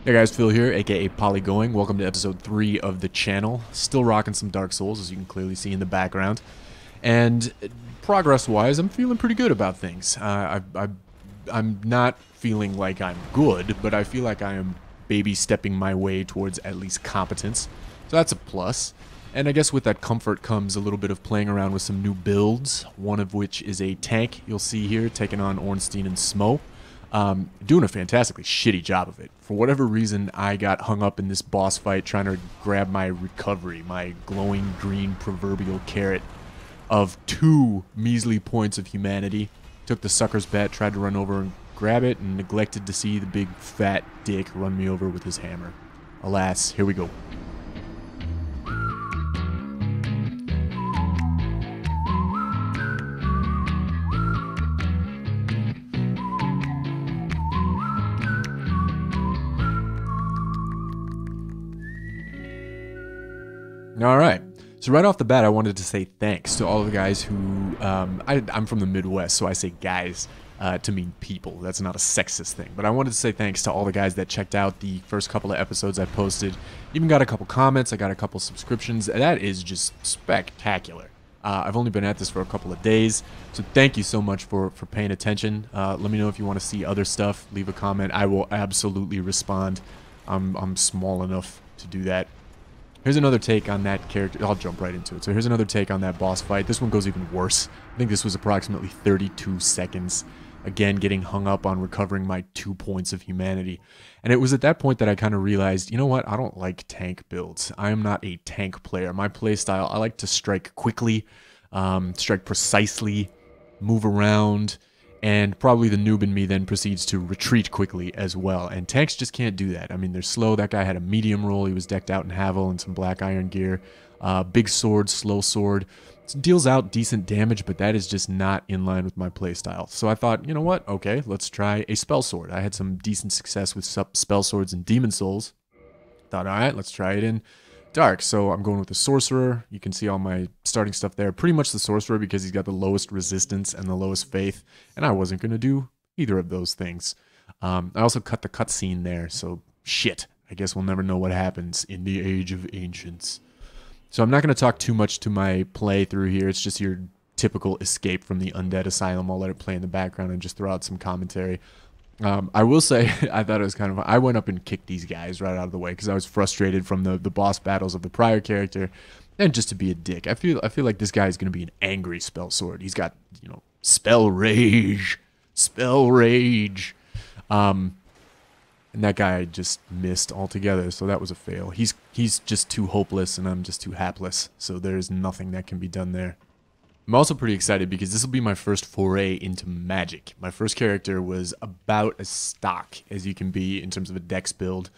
Hey guys, Phil here, aka Polygoing. Welcome to episode 3 of the channel. Still rocking some Dark Souls, as you can clearly see in the background. And progress-wise, I'm feeling pretty good about things. I'm not feeling like I'm good, but I feel like I am baby-stepping my way towards at least competence. So that's a plus. And I guess with that comfort comes a little bit of playing around with some new builds, one of which is a tank you'll see here, taking on Ornstein and Smo. Doing a fantastically shitty job of it. For whatever reason, I got hung up in this boss fight trying to grab my recovery, my glowing green proverbial carrot of 2 measly points of humanity. Took the sucker's bet, tried to run over and grab it, and neglected to see the big fat dick run me over with his hammer. Alas, here we go. All right. So right off the bat, I wanted to say thanks to all of the guys who, I'm from the Midwest, so I say guys to mean people. That's not a sexist thing. But I wanted to say thanks to all the guys that checked out the first couple of episodes I posted. Even got a couple comments. I got a couple subscriptions. That is just spectacular. I've only been at this for a couple of days, so thank you so much for paying attention. Let me know if you want to see other stuff. Leave a comment. I will absolutely respond. I'm small enough to do that. Here's another take on that character. I'll jump right into it. So here's another take on that boss fight. This one goes even worse. I think this was approximately 32 seconds. Again, getting hung up on recovering my 2 points of humanity. And it was at that point that I kind of realized, you know what? I don't like tank builds. I am not a tank player. My playstyle, I like to strike quickly, strike precisely, move around, and probably the noob in me then proceeds to retreat quickly as well. And tanks just can't do that. I mean, they're slow. That guy had a medium roll. He was decked out in Havel and some black iron gear. Big sword, slow sword. It deals out decent damage, but that is just not in line with my playstyle. So I thought, you know what? Okay, let's try a spell sword. I had some decent success with spell swords in Demon Souls. Thought, all right, let's try it in Dark. So I'm going with the Sorcerer. You can see all my starting stuff there. Pretty much the Sorcerer because he's got the lowest resistance and the lowest faith. And I wasn't going to do either of those things. I also cut the cutscene there. So shit. I guess we'll never know what happens in the Age of Ancients. So I'm not going to talk too much to my playthrough here. It's just your typical escape from the Undead Asylum. I'll let it play in the background and just throw out some commentary. I will say, I thought it was kind of... I went up and kicked these guys right out of the way because I was frustrated from the boss battles of the prior character, and just to be a dick. I feel like this guy is going to be an angry spell sword. He's got, you know, spell rage, and that guy just missed altogether, so that was a fail. He's just too hopeless, and I'm just too hapless. So there's nothing that can be done there. I'm also pretty excited because this will be my first foray into magic. My first character was about as stock as you can be in terms of a dex build.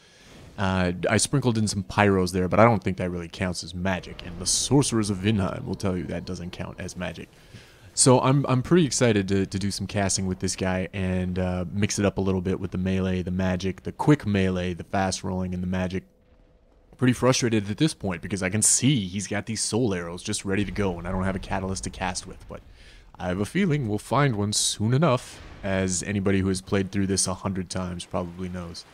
I sprinkled in some pyros there, but I don't think that really counts as magic. And the Sorcerers of Vinheim will tell you that doesn't count as magic. So I'm pretty excited to do some casting with this guy and mix it up a little bit with the melee, the magic, the quick melee, the fast rolling, and the magic. Pretty frustrated at this point because I can see he's got these soul arrows just ready to go and I don't have a catalyst to cast with, but I have a feeling we'll find one soon enough, as anybody who has played through this 100 times probably knows.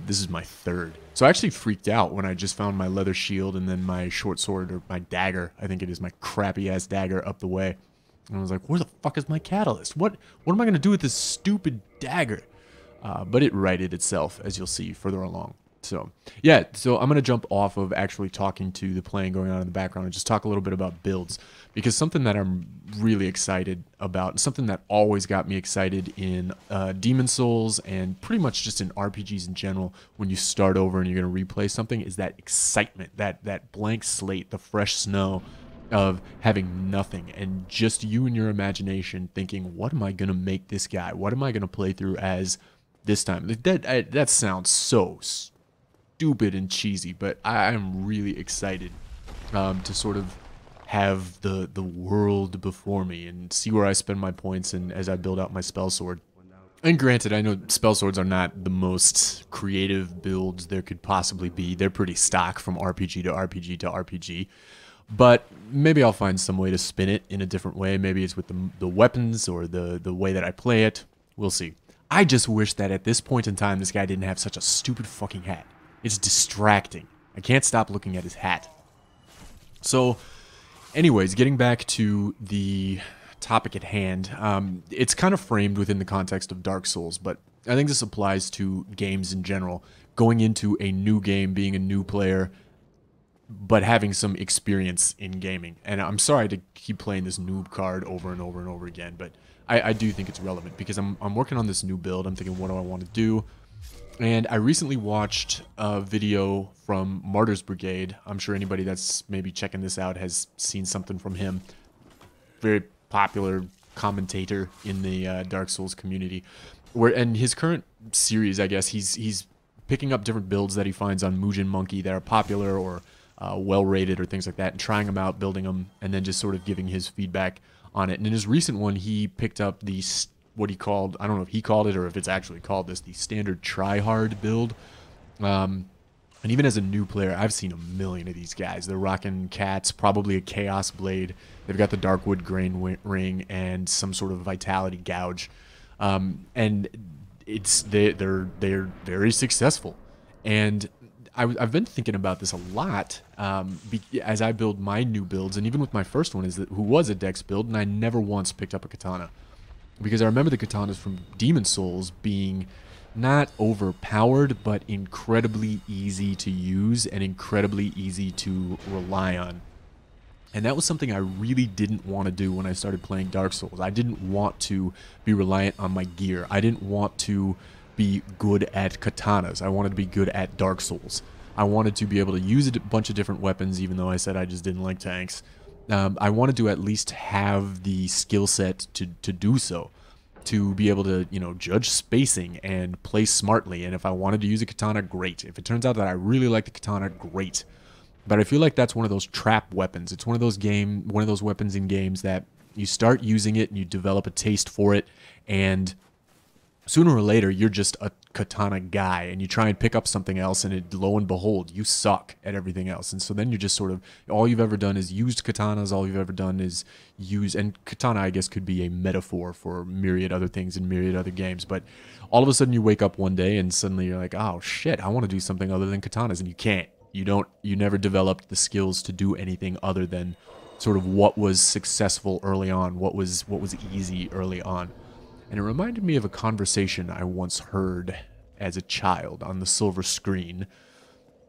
This is my 3rd. So I actually freaked out when I just found my leather shield and then my short sword, or my dagger, I think it is, my crappy ass dagger up the way. And I was like, where the fuck is my catalyst? What am I going to do with this stupid dagger? But it righted itself, as you'll see further along. So, yeah, so I'm going to jump off of actually talking to the playing going on in the background and just talk a little bit about builds. Because something that I'm really excited about, something that always got me excited in Demon Souls and pretty much just in RPGs in general, when you start over and you're going to replay something, is that excitement, that blank slate, the fresh snow of having nothing and just you and your imagination thinking, what am I going to make this guy? What am I going to play through as this time? That sounds so stupid and cheesy, but I'm really excited to sort of have the world before me and see where I spend my points and as I build out my spell sword. And granted, I know spell swords are not the most creative builds there could possibly be. They're pretty stock from RPG to RPG to RPG. But maybe I'll find some way to spin it in a different way. Maybe it's with the weapons or the way that I play it. We'll see. I just wish that at this point in time, this guy didn't have such a stupid fucking hat. It's distracting. I can't stop looking at his hat. So, anyways, getting back to the topic at hand, it's kind of framed within the context of Dark Souls, but I think this applies to games in general. Going into a new game, being a new player, but having some experience in gaming. And I'm sorry to keep playing this noob card over and over and over again, but I do think it's relevant because I'm working on this new build. I'm thinking, what do I want to do? And I recently watched a video from Martyr's Brigade. I'm sure anybody that's maybe checking this out has seen something from him. Very popular commentator in the Dark Souls community. And his current series, I guess, he's picking up different builds that he finds on Mugen Monkey that are popular or well-rated or things like that, and trying them out, building them, and then just sort of giving his feedback on it. And in his recent one, he picked up the what he called, I don't know if he called it or if it's actually called this, the standard try-hard build. And even as a new player, I've seen a million of these guys. They're rocking cats, probably a Chaos Blade. They've got the Darkwood Grain Ring and some sort of Vitality Gouge. And they're very successful. And I've been thinking about this a lot as I build my new builds, and even with my first one, who was a Dex build, and I never once picked up a katana. Because I remember the katanas from Demon Souls being not overpowered, but incredibly easy to use and incredibly easy to rely on. And that was something I really didn't want to do when I started playing Dark Souls. I didn't want to be reliant on my gear. I didn't want to be good at katanas. I wanted to be good at Dark Souls. I wanted to be able to use a bunch of different weapons, even though I said I just didn't like tanks. I wanted to at least have the skill set to do so, to be able to, you know, judge spacing and play smartly. And if I wanted to use a katana, great. If it turns out that I really like the katana, great. But I feel like that's one of those trap weapons. It's one of those weapons in games that you start using it and you develop a taste for it, and sooner or later, you're just a katana guy, and you try and pick up something else, and lo and behold, you suck at everything else. And so then you're just sort of, all you've ever done is used katanas, all you've ever done is use, and katana, I guess, could be a metaphor for myriad other things in myriad other games, but all of a sudden you wake up one day, and suddenly you're like, oh shit, I want to do something other than katanas, and you can't. You never developed the skills to do anything other than sort of what was successful early on, what was easy early on. And it reminded me of a conversation I once heard as a child on the silver screen,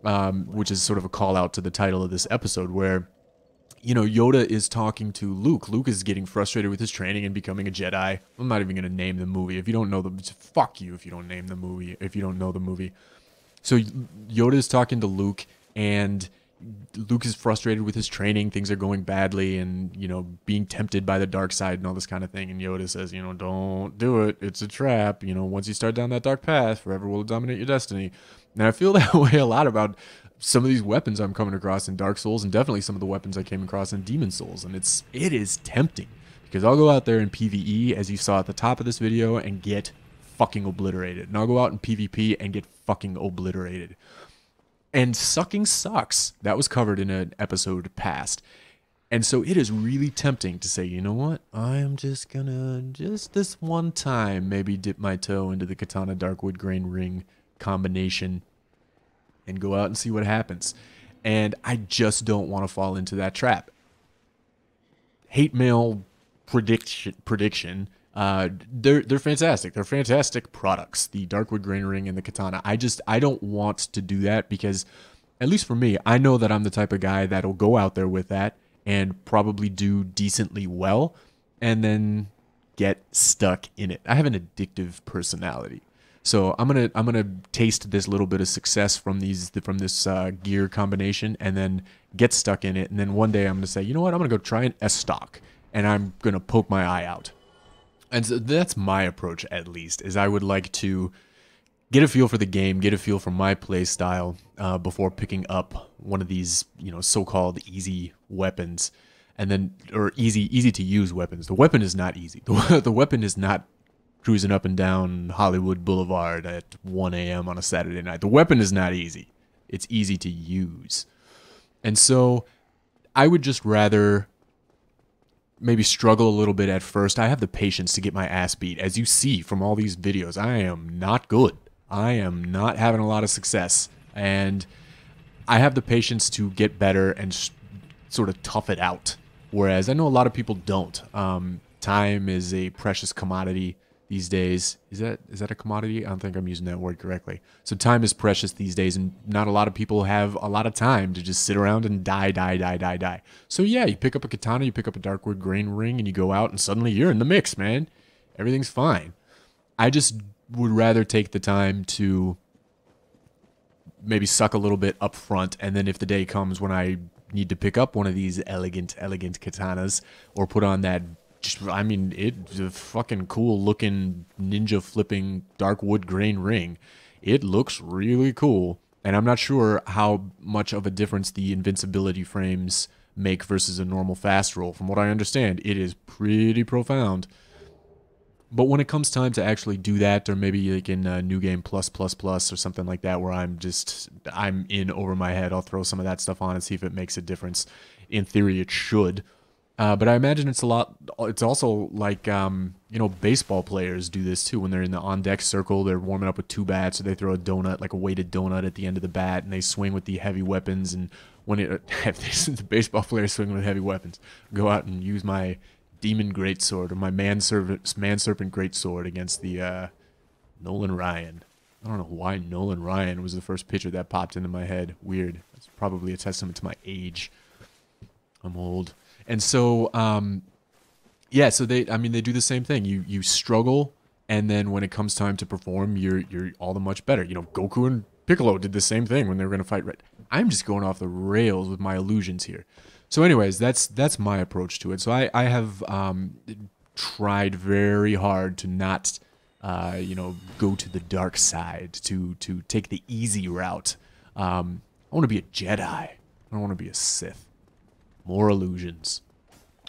which is sort of a call out to the title of this episode, where, you know, Yoda is talking to Luke. Luke is getting frustrated with his training and becoming a Jedi. I'm not even going to name the movie. If you don't know fuck you if you don't name the movie, if you don't know the movie. So Yoda is talking to Luke, and Luke is frustrated with his training. Things are going badly, and, you know, being tempted by the dark side and all this kind of thing. And Yoda says, you know, don't do it. It's a trap. You know, once you start down that dark path, forever will dominate your destiny. And I feel that way a lot about some of these weapons I'm coming across in Dark Souls, and definitely some of the weapons I came across in Demon Souls. And it is tempting, because I'll go out there in PvE, as you saw at the top of this video, and get fucking obliterated. And I'll go out in PvP and get fucking obliterated. And sucking sucks. That was covered in an episode past. And so it is really tempting to say, you know what? I am just gonna, just this one time, maybe dip my toe into the Katana Darkwood Grain Ring combination and go out and see what happens. And I just don't want to fall into that trap. Hate mail prediction. They're fantastic. They're fantastic products. The Darkwood Grain Ring and the Katana. I don't want to do that, because, at least for me, I know that I'm the type of guy that'll go out there with that and probably do decently well, and then get stuck in it. I have an addictive personality, so I'm gonna taste this little bit of success from this gear combination, and then get stuck in it, and then one day I'm gonna say, you know what? I'm gonna go try an S-Stock, and I'm gonna poke my eye out. And so that's my approach, at least, is I would like to get a feel for the game, get a feel for my play style before picking up one of these, you know, so-called easy weapons, and then, or easy to use weapons. The weapon is not easy. The weapon is not cruising up and down Hollywood Boulevard at 1 a.m. on a Saturday night. The weapon is not easy. It's easy to use. And so I would just rather maybe struggle a little bit at first, I have the patience to get my ass beat. As you see from all these videos, I am not good. I am not having a lot of success. And I have the patience to get better and sort of tough it out. Whereas I know a lot of people don't. Time is a precious commodity these days. Is that a commodity? I don't think I'm using that word correctly. So time is precious these days, and not a lot of people have a lot of time to just sit around and die. So yeah, you pick up a katana, you pick up a Darkwood Grain Ring, and you go out, and suddenly you're in the mix, man. Everything's fine. I just would rather take the time to maybe suck a little bit up front, and then if the day comes when I need to pick up one of these elegant katanas, or put on that, I mean, it's a fucking cool looking ninja flipping Darkwood Grain Ring. It looks really cool, and I'm not sure how much of a difference the invincibility frames make versus a normal fast roll. From what I understand, it is pretty profound. But when it comes time to actually do that, or maybe like in New Game Plus or something like that, where I'm in over my head, I'll throw some of that stuff on and see if it makes a difference. In theory, it should. But I imagine it's also like, baseball players do this too. When they're in the on-deck circle, they're warming up with 2 bats, or they throw a donut, like a weighted donut at the end of the bat, and they swing with the heavy weapons. And when the baseball players swing with heavy weapons, go out and use my Demon Greatsword, or my Manserpent Greatsword against the Nolan Ryan. I don't know why Nolan Ryan was the first pitcher that popped into my head. Weird. That's probably a testament to my age. I'm old. And so, so they do the same thing. You struggle, and then when it comes time to perform, you're all the much better. Goku and Piccolo did the same thing when they were going to fight Red. I'm just going off the rails with my illusions here. So anyways, that's my approach to it. So I have tried very hard to not, go to the dark side, to take the easy route. I want to be a Jedi. I don't want to be a Sith. More illusions.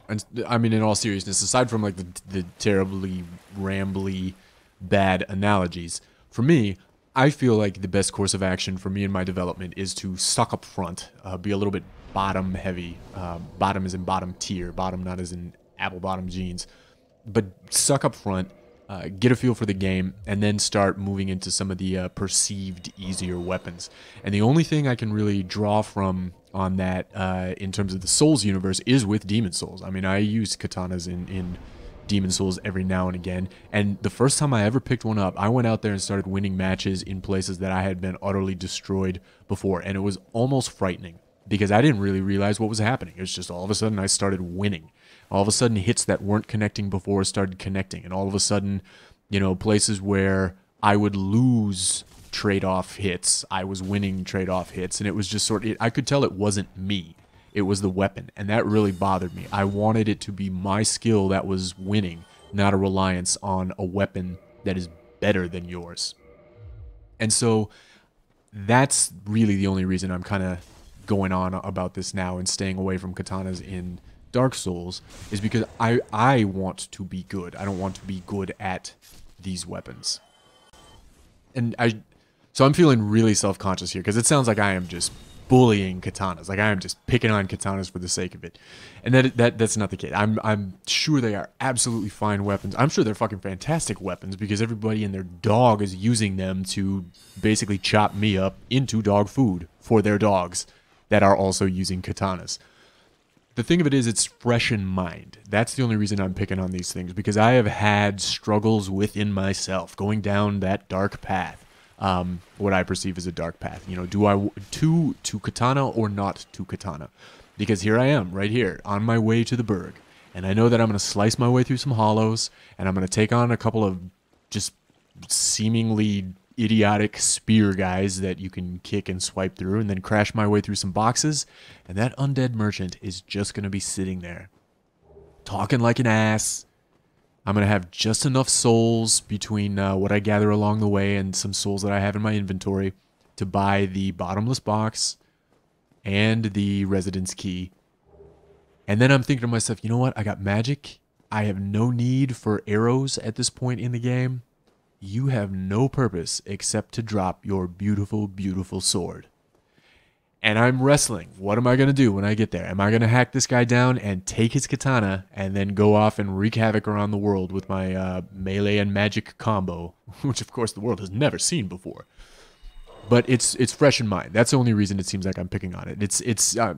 And I mean, in all seriousness, aside from like the terribly rambly bad analogies, for me, I feel like the best course of action for me in my development is to suck up front, be a little bit bottom heavy. Bottom is in bottom tier, bottom not as in apple bottom jeans, but suck up front, get a feel for the game, and then start moving into some of the perceived easier weapons. And the only thing I can really draw from on that in terms of the Souls universe is with Demon Souls. I mean, I use katanas in Demon Souls every now and again, and the first time I ever picked one up, I went out there and started winning matches in places that I had been utterly destroyed before, and it was almost frightening because I didn't really realize what was happening. It was just all of a sudden I started winning. All of a sudden hits that weren't connecting before started connecting, and all of a sudden, places where I would lose trade-off hits, I was winning trade-off hits, and it was just I could tell it wasn't me. It was the weapon, and that really bothered me. I wanted it to be my skill that was winning, not a reliance on a weapon that is better than yours. And so that's really the only reason I'm kind of going on about this now and staying away from katanas in Dark Souls, is because I want to be good. I don't want to be good at these weapons. And so I'm feeling really self-conscious here because it sounds like I am just bullying katanas, like I am just picking on katanas for the sake of it, and that's not the case. I'm sure they are absolutely fine weapons. I'm sure they're fucking fantastic weapons because everybody and their dog is using them to basically chop me up into dog food for their dogs that are also using katanas. The thing of it is, it's fresh in mind. That's the only reason I'm picking on these things, because I have had struggles within myself going down that dark path. What I perceive as a dark path. Do I to katana or not to katana? Because here I am, right here, on my way to the Burg, and I know that I'm going to slice my way through some hollows, and I'm going to take on a couple of just seemingly idiotic spear guys that you can kick and swipe through, and then crash my way through some boxes, and that undead merchant is just going to be sitting there, talking like an ass. I'm going to have just enough souls between what I gather along the way and some souls that I have in my inventory to buy the bottomless box and the residence key. And then I'm thinking to myself, you know what? I got magic. I have no need for arrows at this point in the game. You have no purpose except to drop your beautiful, beautiful sword. And I'm wrestling. What am I going to do when I get there? Am I going to hack this guy down and take his katana and then go off and wreak havoc around the world with my melee and magic combo, which of course the world has never seen before? But it's fresh in mind. That's the only reason it seems like I'm picking on it.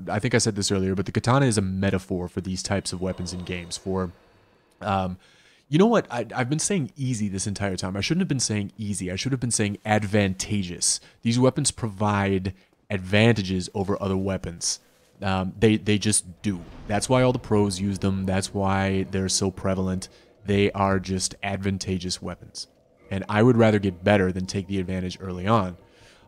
I think I said this earlier, but the katana is a metaphor for these types of weapons in games. You know what? I've been saying easy this entire time. I shouldn't have been saying easy. I should have been saying advantageous. These weapons provide advantages over other weapons. They just do. That's why all the pros use them. That's why they're so prevalent. They are just advantageous weapons. And I would rather get better than take the advantage early on.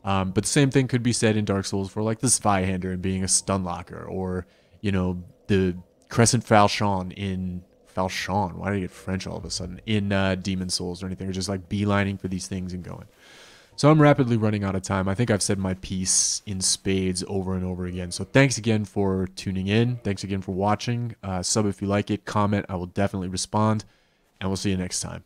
But the same thing could be said in Dark Souls for like the Zweihander and being a stun locker, or, you know, the Crescent Falchion in Falchion. Why did I get French all of a sudden? In Demon Souls or anything, or just like beelining for these things and going. So I'm rapidly running out of time. I think I've said my piece in spades over and over again. So thanks again for tuning in. Thanks again for watching. Sub if you like it. Comment. I will definitely respond. And we'll see you next time.